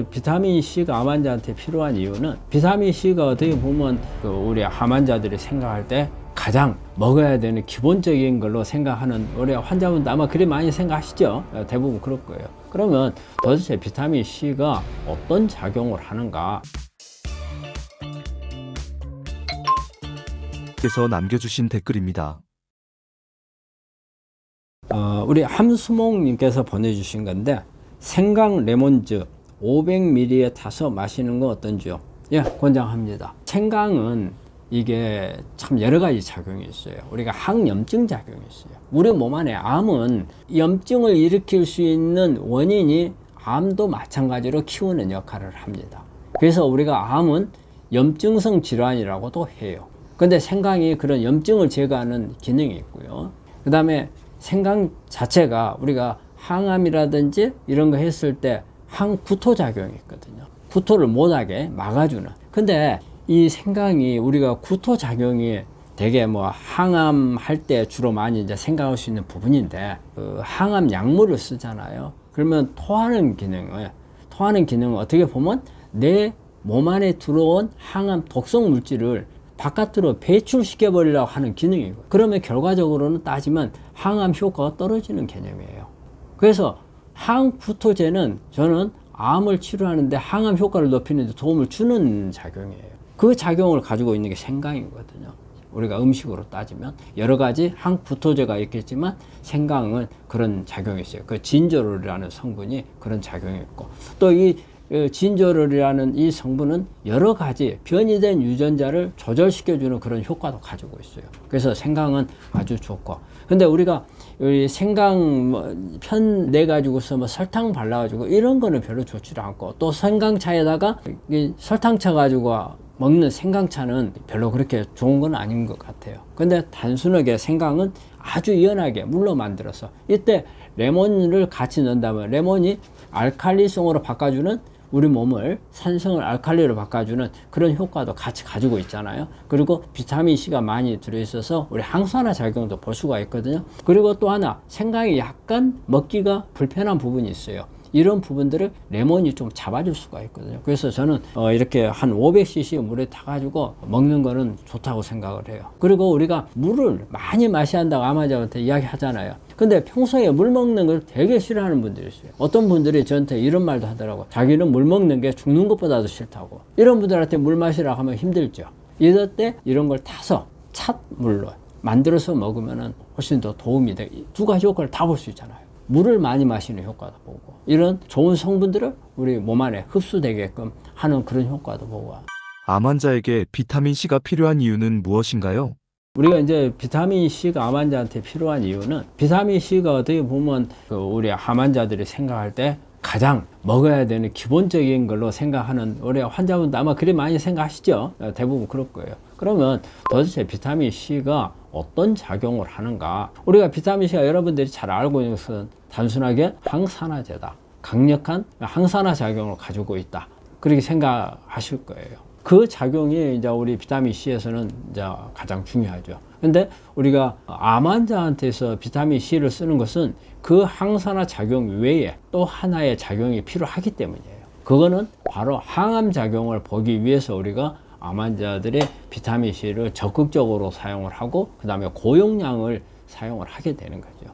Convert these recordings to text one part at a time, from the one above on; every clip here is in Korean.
비타민 C가 암 환자한테 필요한 이유는 비타민 C가 어떻게 보면 우리 암 환자들이 생각할 때 가장 먹어야 되는 기본적인 걸로 생각하는 우리 환자분도 아마 그리 많이 생각하시죠. 대부분 그럴 거예요. 그러면 도대체 비타민 C가 어떤 작용을 하는가? 께서 남겨주신 댓글입니다. 우리 함수몽님께서 보내주신 건데, 생강 레몬즙 500ml에 타서 마시는 건 어떤지요? 예, 권장합니다. 생강은 이게 참 여러 가지 작용이 있어요. 우리가 항염증 작용이 있어요. 우리 몸 안에 암은 염증을 일으킬 수 있는 원인이 암도 마찬가지로 키우는 역할을 합니다. 그래서 우리가 암은 염증성 질환이라고도 해요. 근데 생강이 그런 염증을 제거하는 기능이 있고요. 그 다음에 생강 자체가 우리가 항암이라든지 이런 거 했을 때 항구토 작용이 있거든요. 구토를 못하게 막아주는. 근데 이 생강이 우리가 구토 작용이 되게 뭐 항암 할 때 주로 많이 이제 생각할 수 있는 부분인데, 항암 약물을 쓰잖아요. 그러면 토하는 기능은 어떻게 보면 내 몸 안에 들어온 항암 독성 물질을 바깥으로 배출시켜 버리려고 하는 기능이고, 그러면 결과적으로는 따지면 항암 효과가 떨어지는 개념이에요. 그래서 항구토제는 저는 암을 치료하는데 항암 효과를 높이는 데 도움을 주는 작용이에요. 그 작용을 가지고 있는 게 생강이거든요. 우리가 음식으로 따지면 여러 가지 항구토제가 있겠지만 생강은 그런 작용이 있어요. 그 진저롤이라는 성분이 그런 작용이 있고, 또 이 진저롤이라는 이 성분은 여러 가지 변이된 유전자를 조절시켜주는 그런 효과도 가지고 있어요. 그래서 생강은 아주 좋고, 근데 우리가 생강 편 내 가지고서 뭐 설탕 발라가지고 이런 거는 별로 좋지 않고, 또 생강차에다가 설탕 차 가지고 먹는 생강차는 별로 그렇게 좋은 건 아닌 것 같아요. 근데 단순하게 생강은 아주 연하게 물로 만들어서, 이때 레몬을 같이 넣는다면 레몬이 알칼리성으로 바꿔주는, 우리 몸을 산성을 알칼리로 바꿔주는 그런 효과도 같이 가지고 있잖아요. 그리고 비타민 C가 많이 들어있어서 우리 항산화 작용도 볼 수가 있거든요. 그리고 또 하나, 생강이 약간 먹기가 불편한 부분이 있어요. 이런 부분들을 레몬이 좀 잡아줄 수가 있거든요. 그래서 저는 이렇게 한 500cc 물에 타가지고 먹는 거는 좋다고 생각을 해요. 그리고 우리가 물을 많이 마셔야 한다고 암 환자한테 이야기 하잖아요. 근데 평소에 물 먹는 걸 되게 싫어하는 분들이 있어요. 어떤 분들이 저한테 이런 말도 하더라고요. 자기는 물 먹는 게 죽는 것보다도 싫다고. 이런 분들한테 물 마시라고 하면 힘들죠. 이럴 때 이런 걸 타서 찻물로 만들어서 먹으면 훨씬 더 도움이 돼. 두 가지 효과를 다 볼 수 있잖아요. 물을 많이 마시는 효과도 보고, 이런 좋은 성분들을 우리 몸 안에 흡수되게끔 하는 그런 효과도 보고. 암 환자에게 비타민 C가 필요한 이유는 무엇인가요? 우리가 이제 비타민 C가 암 환자한테 필요한 이유는, 비타민 C가 어떻게 보면 우리 암 환자들이 생각할 때 가장 먹어야 되는 기본적인 걸로 생각하는 우리 환자분도 아마 그리 많이 생각하시죠. 대부분 그럴 거예요. 그러면 도대체 비타민 C가 어떤 작용을 하는가? 우리가 비타민 C가 여러분들이 잘 알고 있는 것은 단순하게 항산화제다. 강력한 항산화 작용을 가지고 있다. 그렇게 생각하실 거예요. 그 작용이 이제 우리 비타민 C에서는 이제 가장 중요하죠. 근데 우리가 암 환자한테서 비타민 C를 쓰는 것은 그 항산화 작용 외에 또 하나의 작용이 필요하기 때문이에요. 그거는 바로 항암 작용을 보기 위해서 우리가 암 환자들의 비타민 C를 적극적으로 사용을 하고, 그 다음에 고용량을 사용을 하게 되는 거죠.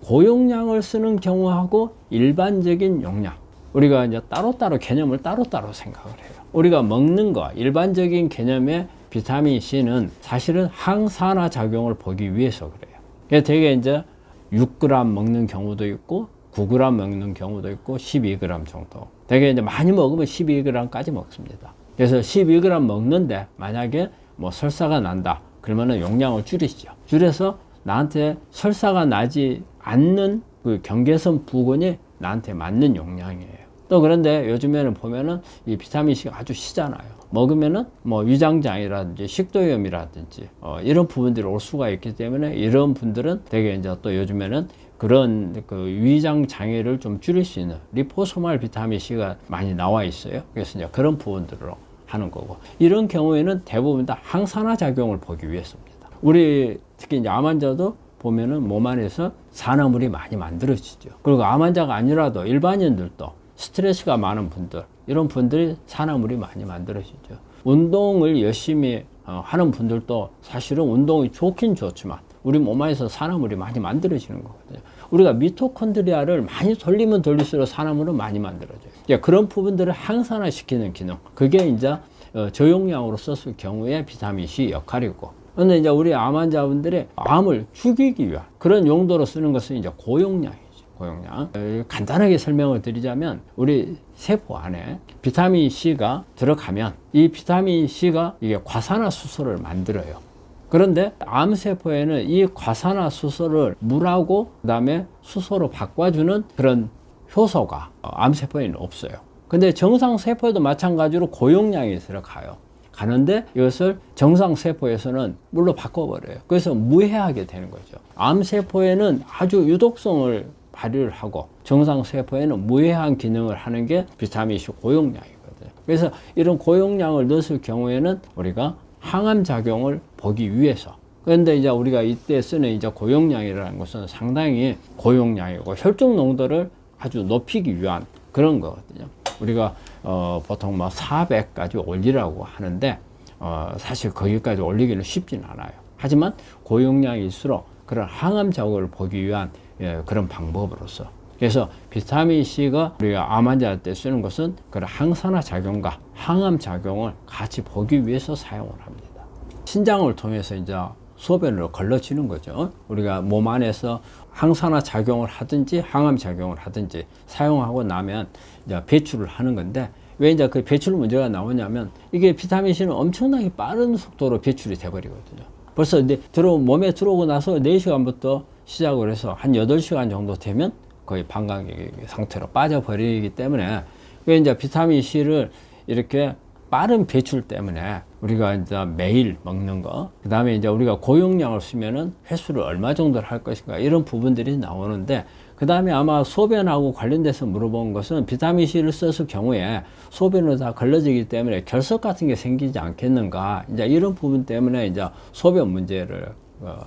고용량을 쓰는 경우하고 일반적인 용량, 우리가 이제 따로따로 개념을 따로따로 생각을 해요. 우리가 먹는 거, 일반적인 개념의 비타민 C는 사실은 항산화 작용을 보기 위해서 그래요. 그래서 되게 이제 6g 먹는 경우도 있고, 9g 먹는 경우도 있고, 12g 정도. 되게 이제 많이 먹으면 12g까지 먹습니다. 그래서 12g 먹는데 만약에 뭐 설사가 난다, 그러면은 용량을 줄이시죠. 줄여서 나한테 설사가 나지 않는 그 경계선 부근이 나한테 맞는 용량이에요. 또 그런데 요즘에는 보면은 이 비타민 C가 아주 시잖아요. 먹으면은 뭐 위장장애라든지 식도염이라든지 이런 부분들이 올 수가 있기 때문에, 이런 분들은 되게 이제 또 요즘에는 그런 그 위장 장애를 좀 줄일 수 있는 리포소말 비타민 C가 많이 나와 있어요. 그래서 이제 그런 부분들로 하는 거고, 이런 경우에는 대부분 다 항산화 작용을 보기 위해서입니다. 우리 특히 이제 암 환자도 보면은 몸 안에서 산화물이 많이 만들어지죠. 그리고 암 환자가 아니라도 일반인들도 스트레스가 많은 분들, 이런 분들이 산화물이 많이 만들어지죠. 운동을 열심히 하는 분들도 사실은 운동이 좋긴 좋지만 우리 몸 안에서 산화물이 많이 만들어지는 거거든요. 우리가 미토콘드리아를 많이 돌리면 돌릴수록 산화물은 많이 만들어져요. 그런 부분들을 항산화시키는 기능, 그게 이제 저용량으로 썼을 경우에 비타민C 역할이고, 근데 이제 우리 암 환자분들이 암을 죽이기 위한 그런 용도로 쓰는 것은 이제 고용량이죠. 고용량. 간단하게 설명을 드리자면 우리 세포 안에 비타민 C가 들어가면 이 비타민 C가 이게 과산화수소를 만들어요. 그런데 암세포에는 이 과산화수소를 물하고 그다음에 수소로 바꿔주는 그런 효소가 암세포에는 없어요. 근데 정상세포에도 마찬가지로 고용량이 들어가요. 가는데 이것을 정상세포에서는 물로 바꿔버려요. 그래서 무해하게 되는 거죠. 암세포에는 아주 유독성을 발휘를 하고 정상세포에는 무해한 기능을 하는 게 비타민C 고용량이거든요. 그래서 이런 고용량을 넣었을 경우에는 우리가 항암작용을 보기 위해서, 그런데 이제 우리가 이때 쓰는 이제 고용량이라는 것은 상당히 고용량이고 혈중 농도를 아주 높이기 위한 그런 거거든요. 우리가 보통 뭐 400까지 올리라고 하는데 사실 거기까지 올리기는 쉽진 않아요. 하지만 고용량일수록 그런 항암 작용을 보기 위한 그런 방법으로서, 그래서 비타민C가 우리가 암 환자 때 쓰는 것은 그런 항산화 작용과 항암 작용을 같이 보기 위해서 사용을 합니다. 신장을 통해서 이제 소변으로 걸러지는 거죠. 우리가 몸 안에서 항산화 작용을 하든지 항암 작용을 하든지 사용하고 나면 이제 배출을 하는 건데, 왜 이제 그 배출 문제가 나오냐면 이게 비타민C는 엄청나게 빠른 속도로 배출이 돼버리거든요. 벌써 이제 몸에 들어오고 나서 4시간부터 시작을 해서 한 8시간 정도 되면 거의 방광의 상태로 빠져버리기 때문에, 왜 이제 비타민C를 이렇게 빠른 배출 때문에 우리가 이제 매일 먹는 거, 그 다음에 이제 우리가 고용량을 쓰면은 횟수를 얼마 정도를 할 것인가, 이런 부분들이 나오는데, 그 다음에 아마 소변하고 관련돼서 물어본 것은 비타민C를 썼을 경우에 소변으로 다 걸러지기 때문에 결석 같은 게 생기지 않겠는가, 이제 이런 부분 때문에 이제 소변 문제를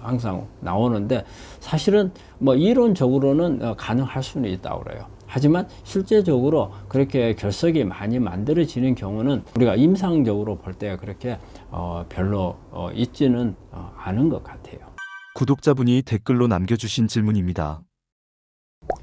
항상 나오는데, 사실은 뭐 이론적으로는 가능할 수는 있다고 그래요. 하지만 실제적으로 그렇게 결석이 많이 만들어지는 경우는 우리가 임상적으로 볼 때 그렇게 별로 있지는 않은 것 같아요. 구독자분이 댓글로 남겨주신 질문입니다.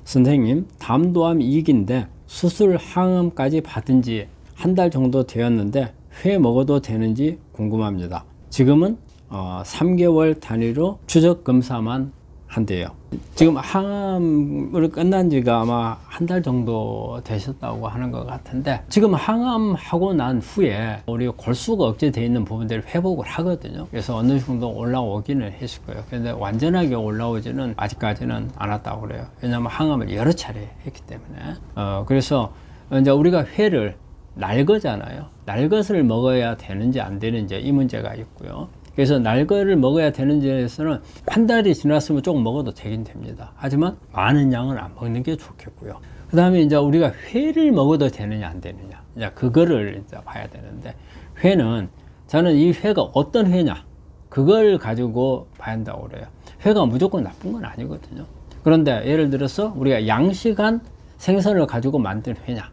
선생님, 담도암 2기인데 수술 항암까지 받은 지 한 달 정도 되었는데 회 먹어도 되는지 궁금합니다. 지금은 3개월 단위로 추적 검사만 한대요. 지금 항암을 끝난 지가 아마 한 달 정도 되셨다고 하는 것 같은데, 지금 항암하고 난 후에 우리 골수가 억제되어 있는 부분들을 회복을 하거든요. 그래서 어느 정도 올라오기는 했을 거예요. 근데 완전하게 올라오지는 아직까지는 않았다고 그래요. 왜냐하면 항암을 여러 차례 했기 때문에. 그래서 이제 우리가 회를 날거잖아요. 날것을 먹어야 되는지 안 되는지 이 문제가 있고요. 그래서 날거를 먹어야 되는지에서는 한 달이 지났으면 조금 먹어도 되긴 됩니다. 하지만 많은 양은 안 먹는 게 좋겠고요. 그 다음에 이제 우리가 회를 먹어도 되느냐 안 되느냐, 이제 그거를 이제 봐야 되는데, 회는 저는 이 회가 어떤 회냐, 그걸 가지고 봐야 한다고 그래요. 회가 무조건 나쁜 건 아니거든요. 그런데 예를 들어서 우리가 양식한 생선을 가지고 만든 회냐,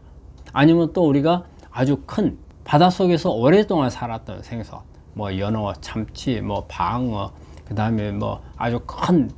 아니면 또 우리가 아주 큰 바닷속에서 오랫동안 살았던 생선, 뭐 연어, 참치, 뭐 방어, 그 다음에 뭐 아주 큰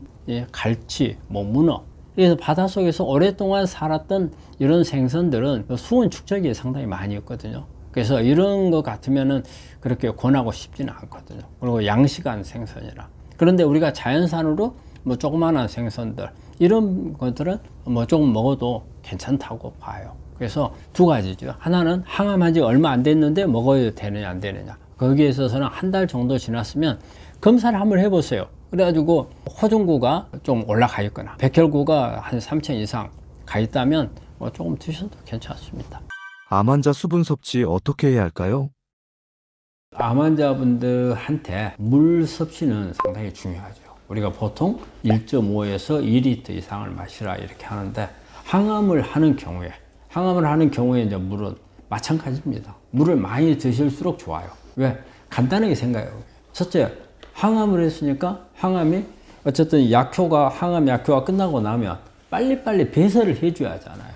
갈치, 뭐 문어, 그래서 바닷속에서 오랫동안 살았던 이런 생선들은 수온 축적이 상당히 많이 있거든요. 그래서 이런 것 같으면은 그렇게 권하고 싶지는 않거든요. 그리고 양식한 생선이라. 그런데 우리가 자연산으로 뭐 조그마한 생선들, 이런 것들은 뭐 조금 먹어도 괜찮다고 봐요. 그래서 두 가지죠. 하나는 항암한 지 얼마 안 됐는데 먹어야 되느냐 안 되느냐. 거기에 있어서는 한 달 정도 지났으면 검사를 한번 해보세요. 그래가지고 호중구가 좀 올라가 있거나 백혈구가 한 3000 이상 가 있다면 뭐 조금 드셔도 괜찮습니다. 암 환자 수분 섭취 어떻게 해야 할까요? 암 환자분들한테 물 섭취는 상당히 중요하죠. 우리가 보통 1.5에서 2리터 이상을 마시라 이렇게 하는데, 항암을 하는 경우에 이제 물은 마찬가지입니다. 물을 많이 드실수록 좋아요. 왜? 간단하게 생각해요. 첫째, 항암을 했으니까 항암이 어쨌든 항암 약효가 끝나고 나면 빨리빨리 배설을 해줘야 하잖아요.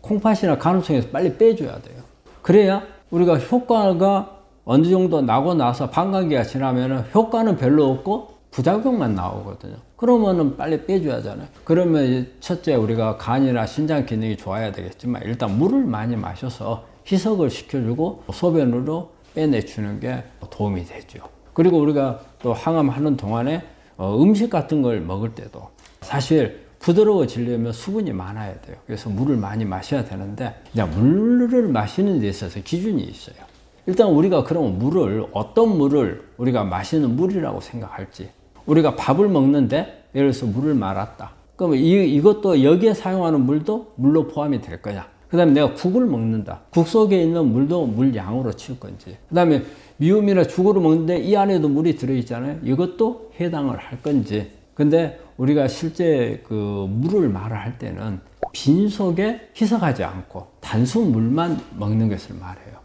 콩팥이나 가능성에서 빨리 빼줘야 돼요. 그래야 우리가 효과가 어느 정도 나고 나서 반감기가 지나면 효과는 별로 없고 부작용만 나오거든요. 그러면은 빨리 빼줘야 하잖아요. 그러면 첫째 우리가 간이나 신장 기능이 좋아야 되겠지만 일단 물을 많이 마셔서 희석을 시켜주고 소변으로 빼내주는 게 도움이 되죠. 그리고 우리가 또 항암하는 동안에 음식 같은 걸 먹을 때도 사실 부드러워지려면 수분이 많아야 돼요. 그래서 물을 많이 마셔야 되는데 물을 마시는 데 있어서 기준이 있어요. 일단 우리가 그럼 물을 어떤 물을 우리가 마시는 물이라고 생각할지, 우리가 밥을 먹는데 예를 들어서 물을 말았다. 그러면 이것도 여기에 사용하는 물도 물로 포함이 될 거냐. 그 다음에 내가 국을 먹는다. 국 속에 있는 물도 물량으로 치울 건지. 그 다음에 미음이나 죽으로 먹는데 이 안에도 물이 들어있잖아요. 이것도 해당을 할 건지. 근데 우리가 실제 그 물을 말할 때는 빈속에 희석하지 않고 단순 물만 먹는 것을 말해요.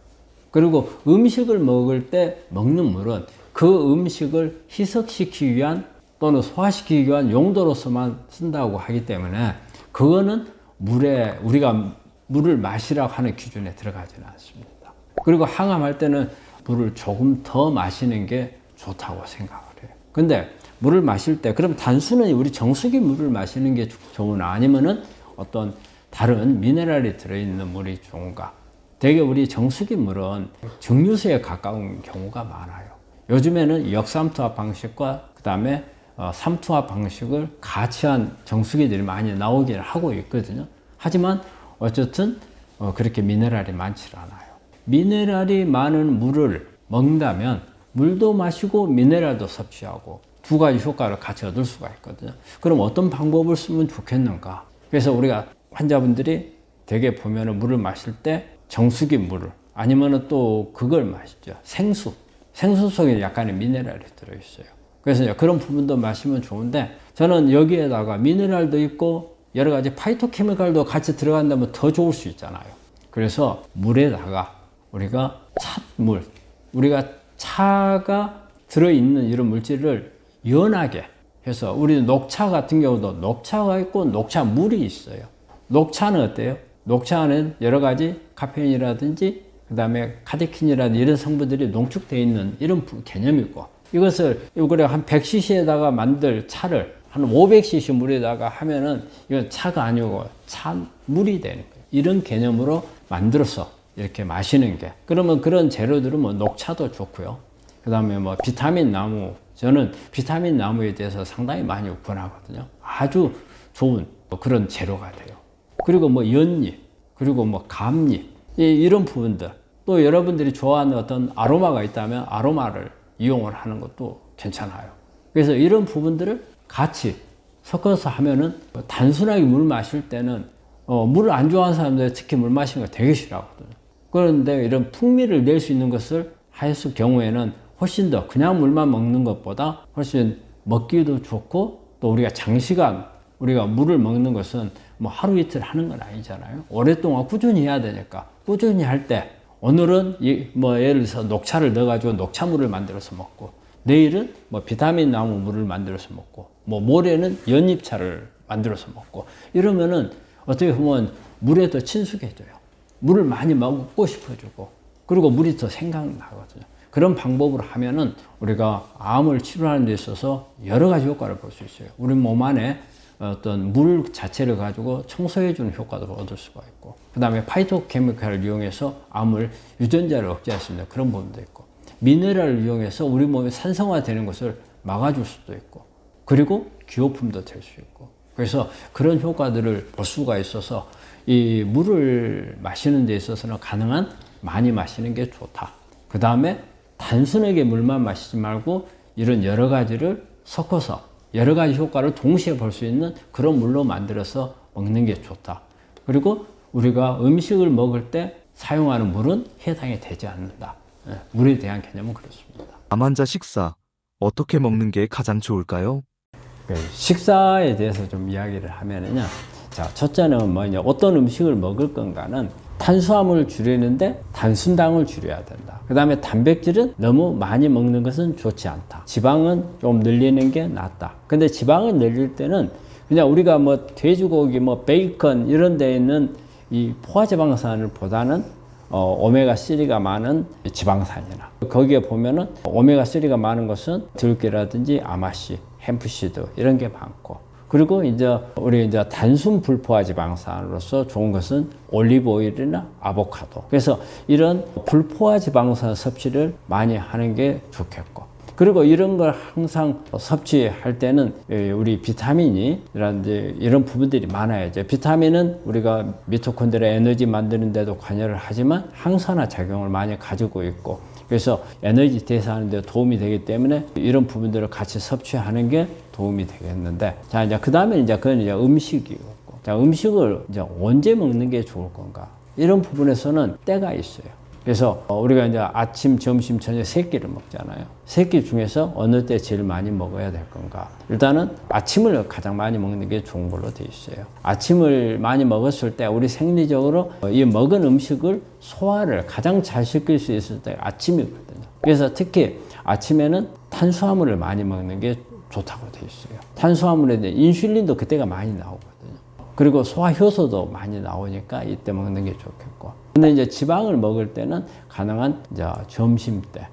그리고 음식을 먹을 때 먹는 물은 그 음식을 희석시키기 위한 또는 소화시키기 위한 용도로서만 쓴다고 하기 때문에 그거는 우리가 물을 마시라고 하는 기준에 들어가지는 않습니다. 그리고 항암할 때는 물을 조금 더 마시는 게 좋다고 생각을 해요. 근데 물을 마실 때 그럼 단순히 우리 정수기 물을 마시는 게 좋으나 아니면은 어떤 다른 미네랄이 들어있는 물이 좋은가? 되게 우리 정수기 물은 증류수에 가까운 경우가 많아요. 요즘에는 역삼투압 방식과 그 다음에 삼투압 방식을 같이 한 정수기들이 많이 나오긴 하고 있거든요. 하지만 어쨌든 그렇게 미네랄이 많지 않아요. 미네랄이 많은 물을 먹는다면 물도 마시고 미네랄도 섭취하고 두 가지 효과를 같이 얻을 수가 있거든요. 그럼 어떤 방법을 쓰면 좋겠는가? 그래서 우리가 환자분들이 대개 보면은 물을 마실 때 정수기 물을 아니면은 또 그걸 마시죠. 생수 속에 약간의 미네랄이 들어있어요. 그래서 그런 부분도 마시면 좋은데 저는 여기에다가 미네랄도 있고 여러 가지 파이토케미칼도 같이 들어간다면 더 좋을 수 있잖아요. 그래서 물에다가 우리가 찻물, 우리가 차가 들어있는 이런 물질을 연하게 해서 우리 녹차 같은 경우도 녹차가 있고 녹차물이 있어요. 녹차는 어때요? 녹차는 여러 가지 카페인이라든지 그 다음에 카테킨이라든지 이런 성분들이 농축되어 있는 이런 개념이고 이것을 우리가 한 100cc에다가 만들 차를 한 500cc 물에다가 하면은 이건 차가 아니고 차물이 되는 거예요. 이런 개념으로 만들어서 이렇게 마시는 게 그러면 그런 재료들은 뭐 녹차도 좋고요. 그 다음에 뭐 비타민 나무 저는 비타민 나무에 대해서 상당히 많이 권하거든요. 아주 좋은 그런 재료가 돼요. 그리고 뭐 연잎 그리고 뭐 감잎 이런 부분들 또 여러분들이 좋아하는 어떤 아로마가 있다면 아로마를 이용을 하는 것도 괜찮아요. 그래서 이런 부분들을 같이 섞어서 하면은 단순하게 물 마실 때는 물을 안 좋아하는 사람들 특히 물 마시는 거 되게 싫어하거든요. 그런데 이런 풍미를 낼 수 있는 것을 했을 경우에는 훨씬 더 그냥 물만 먹는 것보다 훨씬 먹기도 좋고 또 우리가 장시간 우리가 물을 먹는 것은 뭐 하루 이틀 하는 건 아니잖아요. 오랫동안 꾸준히 해야 되니까 꾸준히 할 때 오늘은 뭐 예를 들어서 녹차를 넣어가지고 녹차물을 만들어서 먹고 내일은 뭐 비타민 나무 물을 만들어서 먹고 뭐 모레는 연잎차를 만들어서 먹고 이러면은 어떻게 보면 물에 더 친숙해져요. 물을 많이 먹고 싶어지고 그리고 물이 더 생각나거든요. 그런 방법으로 하면은 우리가 암을 치료하는 데 있어서 여러 가지 효과를 볼 수 있어요. 우리 몸 안에 어떤 물 자체를 가지고 청소해주는 효과도 얻을 수가 있고 그 다음에 파이토케미칼을 이용해서 암을 유전자를 억제할 수 있는 그런 부분도 있고 미네랄을 이용해서 우리 몸이 산성화되는 것을 막아줄 수도 있고 그리고 기호품도 될 수 있고 그래서 그런 효과들을 볼 수가 있어서 이 물을 마시는 데 있어서는 가능한 많이 마시는 게 좋다. 그 다음에 단순하게 물만 마시지 말고 이런 여러 가지를 섞어서 여러 가지 효과를 동시에 볼 수 있는 그런 물로 만들어서 먹는 게 좋다. 그리고 우리가 음식을 먹을 때 사용하는 물은 해당이 되지 않는다. 물에 대한 개념은 그렇습니다. 암 환자 식사 어떻게 먹는 게 가장 좋을까요? 식사에 대해서 좀 이야기를 하면은요. 자, 첫째는 뭐냐, 어떤 음식을 먹을 건가는 탄수화물을 줄이는데 단순당을 줄여야 된다. 그 다음에 단백질은 너무 많이 먹는 것은 좋지 않다. 지방은 좀 늘리는 게 낫다. 근데 지방을 늘릴 때는 그냥 우리가 뭐 돼지고기, 뭐 베이컨 이런 데 있는 이 포화지방산보다는 오메가3가 많은 지방산이나 거기에 보면은 오메가3가 많은 것은 들깨라든지 아마씨, 햄프시드 이런 게 많고 그리고 이제 우리 이제 단순 불포화 지방산으로서 좋은 것은 올리브 오일이나 아보카도. 그래서 이런 불포화 지방산 섭취를 많이 하는 게 좋겠고. 그리고 이런 걸 항상 섭취할 때는 우리 비타민이라든지 이런 부분들이 많아야죠. 비타민은 우리가 미토콘드리아 에너지 만드는 데도 관여를 하지만 항산화 작용을 많이 가지고 있고 그래서 에너지 대사하는 데 도움이 되기 때문에 이런 부분들을 같이 섭취하는 게 도움이 되겠는데 자 이제 그다음에 이제 그건 이제 음식이고 자 음식을 이제 언제 먹는 게 좋을 건가 이런 부분에서는 때가 있어요. 그래서 우리가 이제 아침, 점심, 저녁 세 끼를 먹잖아요. 세 끼 중에서 어느 때 제일 많이 먹어야 될 건가? 일단은 아침을 가장 많이 먹는 게 좋은 걸로 돼 있어요. 아침을 많이 먹었을 때 우리 생리적으로 이 먹은 음식을 소화를 가장 잘 시킬 수 있을 때 아침이거든요. 그래서 특히 아침에는 탄수화물을 많이 먹는 게 좋다고 돼 있어요. 탄수화물에 대해 인슐린도 그때가 많이 나오거든요. 그리고 소화효소도 많이 나오니까 이때 먹는 게 좋겠고. 근데 이제 지방을 먹을 때는 가능한 이제 점심 때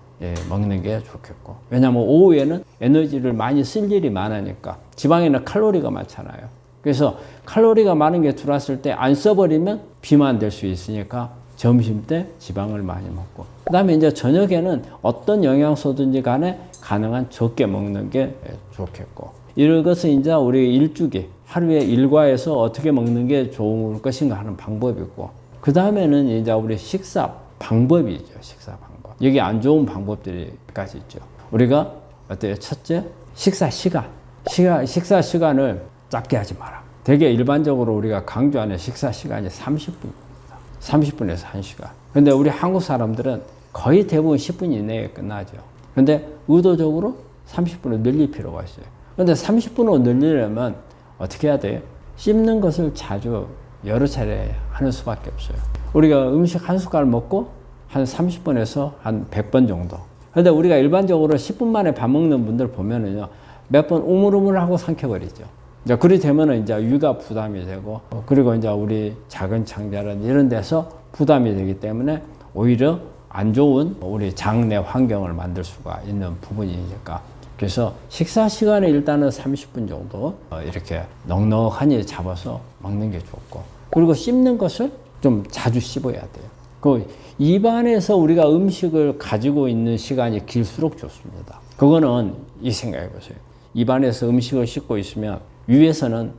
먹는 게 좋겠고. 왜냐하면 오후에는 에너지를 많이 쓸 일이 많으니까. 지방에는 칼로리가 많잖아요. 그래서 칼로리가 많은 게 들어왔을 때 안 써버리면 비만될 수 있으니까 점심 때 지방을 많이 먹고. 그 다음에 이제 저녁에는 어떤 영양소든지 간에 가능한 적게 먹는 게 좋겠고. 이런 것은 이제 우리 일주기, 하루에 일과에서 어떻게 먹는 게 좋을 것인가 하는 방법이고. 그 다음에는 이제 우리 식사 방법이죠. 식사 방법. 여기 안 좋은 방법들이 몇 가지 있죠. 우리가 어때요? 첫째, 식사 시간. 식사 시간을 짧게 하지 마라. 되게 일반적으로 우리가 강조하는 식사 시간이 30분입니다. 30분에서 1시간. 근데 우리 한국 사람들은 거의 대부분 10분 이내에 끝나죠. 근데 의도적으로 30분을 늘릴 필요가 있어요. 근데 30분으로 늘리려면 어떻게 해야 돼요? 씹는 것을 자주 여러 차례 하는 수밖에 없어요. 우리가 음식 한 숟갈 먹고 한 30분에서 한 100번 정도. 근데 우리가 일반적으로 10분 만에 밥 먹는 분들 보면은요, 몇 번 우물우물하고 삼켜버리죠. 이제 그리 되면은 이제 위가 부담이 되고, 그리고 이제 우리 작은 창자라든지 이런 데서 부담이 되기 때문에 오히려 안 좋은 우리 장내 환경을 만들 수가 있는 부분이니까. 그래서 식사 시간에 일단은 30분 정도 이렇게 넉넉하니 잡아서 먹는 게 좋고, 그리고 씹는 것을 좀 자주 씹어야 돼요. 그 입안에서 우리가 음식을 가지고 있는 시간이 길수록 좋습니다. 그거는 이 생각해 보세요. 입안에서 음식을 씹고 있으면 위에서는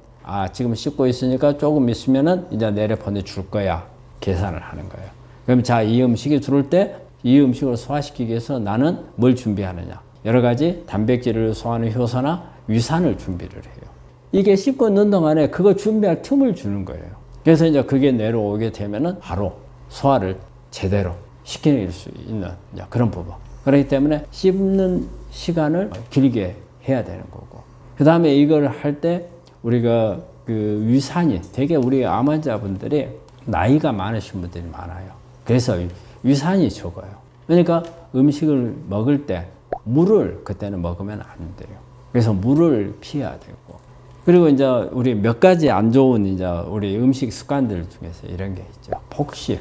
지금 씹고 있으니까 조금 있으면은 이제 내려 보내줄 거야 계산을 하는 거예요. 그럼 자, 이 음식이 들어올 때 이 음식을 소화시키기 위해서 나는 뭘 준비하느냐? 여러 가지 단백질을 소화하는 효소나 위산을 준비를 해요. 이게 씹고 있는 동안에 그거 준비할 틈을 주는 거예요. 그래서 이제 그게 내려오게 되면은 바로 소화를 제대로 시킬 수 있는 그런 부분. 그렇기 때문에 씹는 시간을 길게 해야 되는 거고. 그 다음에 이걸 할 때 우리가 그 위산이 되게 우리 암 환자분들이 나이가 많으신 분들이 많아요. 그래서 위산이 적어요. 그러니까 음식을 먹을 때 물을 그때는 먹으면 안 돼요. 그래서 물을 피해야 되고. 그리고 이제 우리 몇 가지 안 좋은 이제 우리 음식 습관들 중에서 이런 게 있죠. 폭식.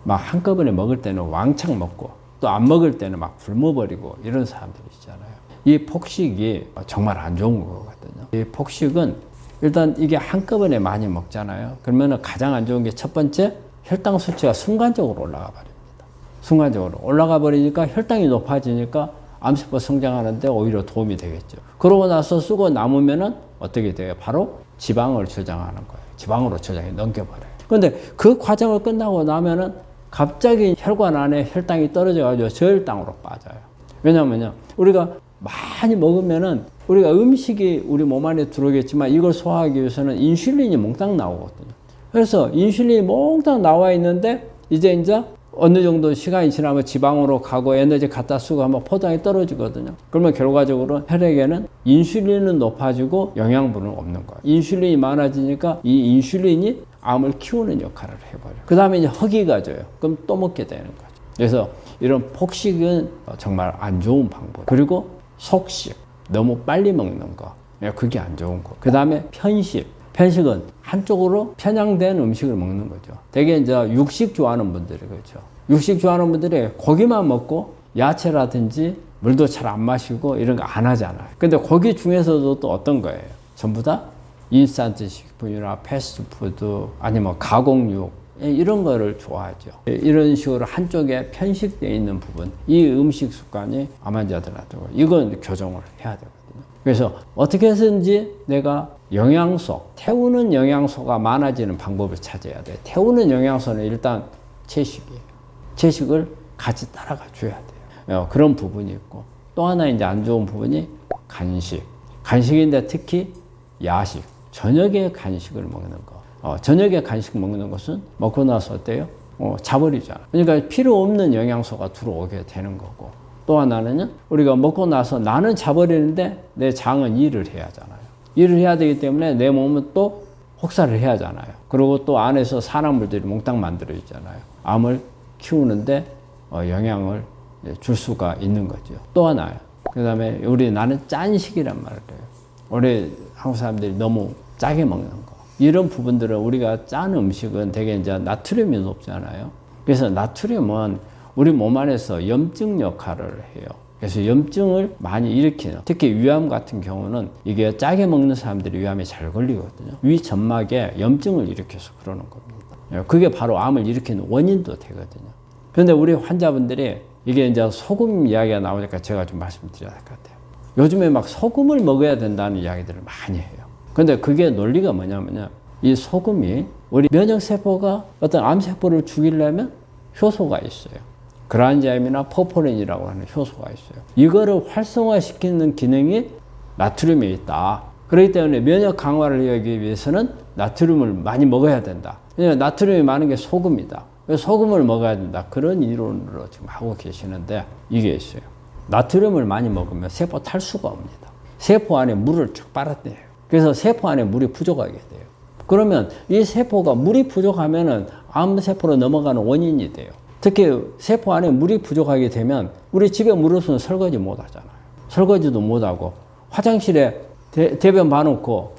막 한꺼번에 먹을 때는 왕창 먹고 또 안 먹을 때는 막 굶어버리고 이런 사람들이 있잖아요. 이 폭식이 정말 안 좋은 거거든요. 이 폭식은 일단 이게 한꺼번에 많이 먹잖아요. 그러면 가장 안 좋은 게 첫 번째, 혈당 수치가 순간적으로 올라가 버립니다. 순간적으로 올라가 버리니까 혈당이 높아지니까 암세포 성장하는데 오히려 도움이 되겠죠. 그러고 나서 쓰고 남으면은 어떻게 돼요? 바로 지방을 저장하는 거예요. 지방으로 저장해 넘겨버려요. 근데 그 과정을 끝나고 나면은 갑자기 혈관 안에 혈당이 떨어져가지고 저혈당으로 빠져요. 왜냐면요, 우리가 많이 먹으면은 우리가 음식이 우리 몸 안에 들어오겠지만 이걸 소화하기 위해서는 인슐린이 몽땅 나오거든요. 그래서 인슐린이 몽땅 나와 있는데 이제 어느 정도 시간이 지나면 지방으로 가고 에너지 갖다 쓰고 하면 포장이 떨어지거든요. 그러면 결과적으로 혈액에는 인슐린은 높아지고 영양분은 없는 거예요. 인슐린이 많아지니까 이 인슐린이 암을 키우는 역할을 해버려요. 그 다음에 이제 허기가 져요. 그럼 또 먹게 되는 거죠. 그래서 이런 폭식은 정말 안 좋은 방법. 그리고 속식, 너무 빨리 먹는 거, 그게 안 좋은 거. 그 다음에 편식. 편식은 한쪽으로 편향된 음식을 먹는 거죠. 되게 이제 육식 좋아하는 분들이 그렇죠. 육식 좋아하는 분들이 고기만 먹고 야채라든지 물도 잘 안 마시고 이런 거 안 하잖아요. 근데 고기 중에서도 또 어떤 거예요? 전부 다 인스턴트 식품이나 패스트푸드 아니면 가공육 이런 거를 좋아하죠. 이런 식으로 한쪽에 편식되어 있는 부분, 이 음식 습관이 암 환자들한테 이건 교정을 해야 되거든요. 그래서 어떻게 해서든지 내가 영양소, 태우는 영양소가 많아지는 방법을 찾아야 돼. 태우는 영양소는 일단 채식이에요. 채식을 같이 따라가 줘야 돼요. 그런 부분이 있고 또 하나 이제 안 좋은 부분이 간식. 간식인데 특히 야식, 저녁에 간식을 먹는 거. 저녁에 간식 먹는 것은 먹고 나서 어때요? 자버리잖아. 그러니까 필요 없는 영양소가 들어오게 되는 거고. 또 하나는 우리가 먹고 나서 나는 자버리는데 내 장은 일을 해야 하잖아요. 일을 해야 되기 때문에 내 몸은 또 혹사를 해야 하잖아요. 그리고 또 안에서 산화물들이 몽땅 만들어 있잖아요. 암을 키우는데 영향을 줄 수가 있는 거죠. 또 하나요. 그 다음에 나는 짠식이란 말을 해요. 우리 한국 사람들이 너무 짜게 먹는 거. 이런 부분들은 우리가 짠 음식은 되게 이제 나트륨이 높잖아요. 그래서 나트륨은 우리 몸 안에서 염증 역할을 해요. 그래서 염증을 많이 일으키는, 특히 위암 같은 경우는 이게 짜게 먹는 사람들이 위암에 잘 걸리거든요. 위 점막에 염증을 일으켜서 그러는 겁니다. 그게 바로 암을 일으키는 원인도 되거든요. 그런데 우리 환자분들이 이게 이제 소금 이야기가 나오니까 제가 좀 말씀드려야 될 것 같아요. 요즘에 막 소금을 먹어야 된다는 이야기들을 많이 해요. 근데 그게 논리가 뭐냐면요. 이 소금이 우리 면역세포가 어떤 암세포를 죽이려면 효소가 있어요. 그란자임이나 포포린이라고 하는 효소가 있어요. 이거를 활성화시키는 기능이 나트륨에 있다. 그렇기 때문에 면역 강화를 하기 위해서는 나트륨을 많이 먹어야 된다. 나트륨이 많은 게 소금이다. 그래서 소금을 먹어야 된다. 그런 이론으로 지금 하고 계시는데 이게 있어요. 나트륨을 많이 먹으면 세포 탈수가 옵니다. 세포 안에 물을 쭉 빨아내요. 그래서 세포 안에 물이 부족하게 돼요. 그러면 이 세포가 물이 부족하면은 암세포로 넘어가는 원인이 돼요. 특히 세포 안에 물이 부족하게 되면 우리 집에 물 없으면 설거지 못 하잖아요. 설거지도 못 하고 화장실에 대변 봐놓고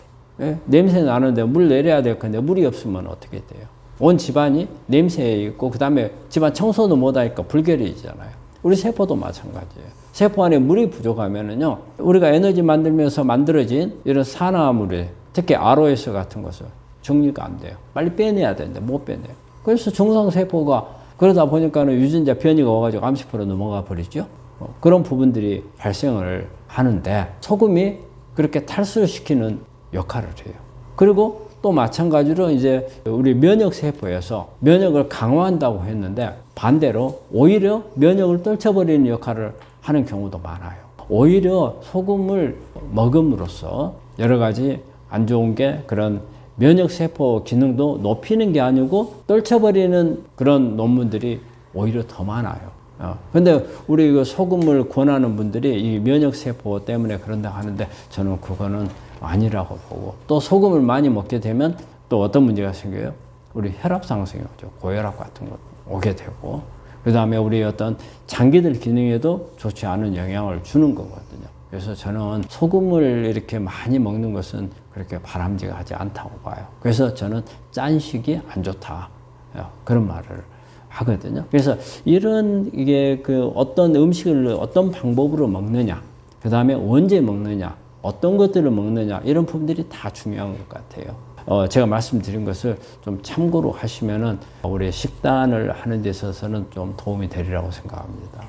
냄새 나는데 물 내려야 될 건데 물이 없으면 어떻게 돼요? 온 집안이 냄새에 있고 그 다음에 집안 청소도 못 하니까 불결해지잖아요. 우리 세포도 마찬가지예요. 세포 안에 물이 부족하면은요, 우리가 에너지 만들면서 만들어진 이런 산화물이 특히 ROS 같은 것을 정리가 안 돼요. 빨리 빼내야 되는데 못 빼내요. 그래서 정상세포가 그러다 보니까는 유전자 변이가 와가지고 암세포로 넘어가 버리죠. 그런 부분들이 발생을 하는데 소금이 그렇게 탈수시키는 역할을 해요. 그리고 또 마찬가지로 이제 우리 면역세포에서 면역을 강화한다고 했는데 반대로 오히려 면역을 떨쳐버리는 역할을 하는 경우도 많아요. 오히려 소금을 먹음으로써 여러 가지 안 좋은 게 그런 면역세포 기능도 높이는 게 아니고 떨쳐버리는 그런 논문들이 오히려 더 많아요. 근데 우리 그 소금을 권하는 분들이 이 면역세포 때문에 그런다 하는데 저는 그거는 아니라고 보고 또 소금을 많이 먹게 되면 또 어떤 문제가 생겨요? 우리 혈압 상승이 오죠. 고혈압 같은 거 오게 되고 그 다음에 우리 어떤 장기들 기능에도 좋지 않은 영향을 주는 거거든요. 그래서 저는 소금을 이렇게 많이 먹는 것은 그렇게 바람직하지 않다고 봐요. 그래서 저는 짠식이 안 좋다. 그런 말을 하거든요. 그래서 이런 이게 그 어떤 음식을 어떤 방법으로 먹느냐, 그 다음에 언제 먹느냐, 어떤 것들을 먹느냐 이런 부분들이 다 중요한 것 같아요. 제가 말씀드린 것을 좀 참고로 하시면은 우리 식단을 하는 데 있어서는 좀 도움이 되리라고 생각합니다.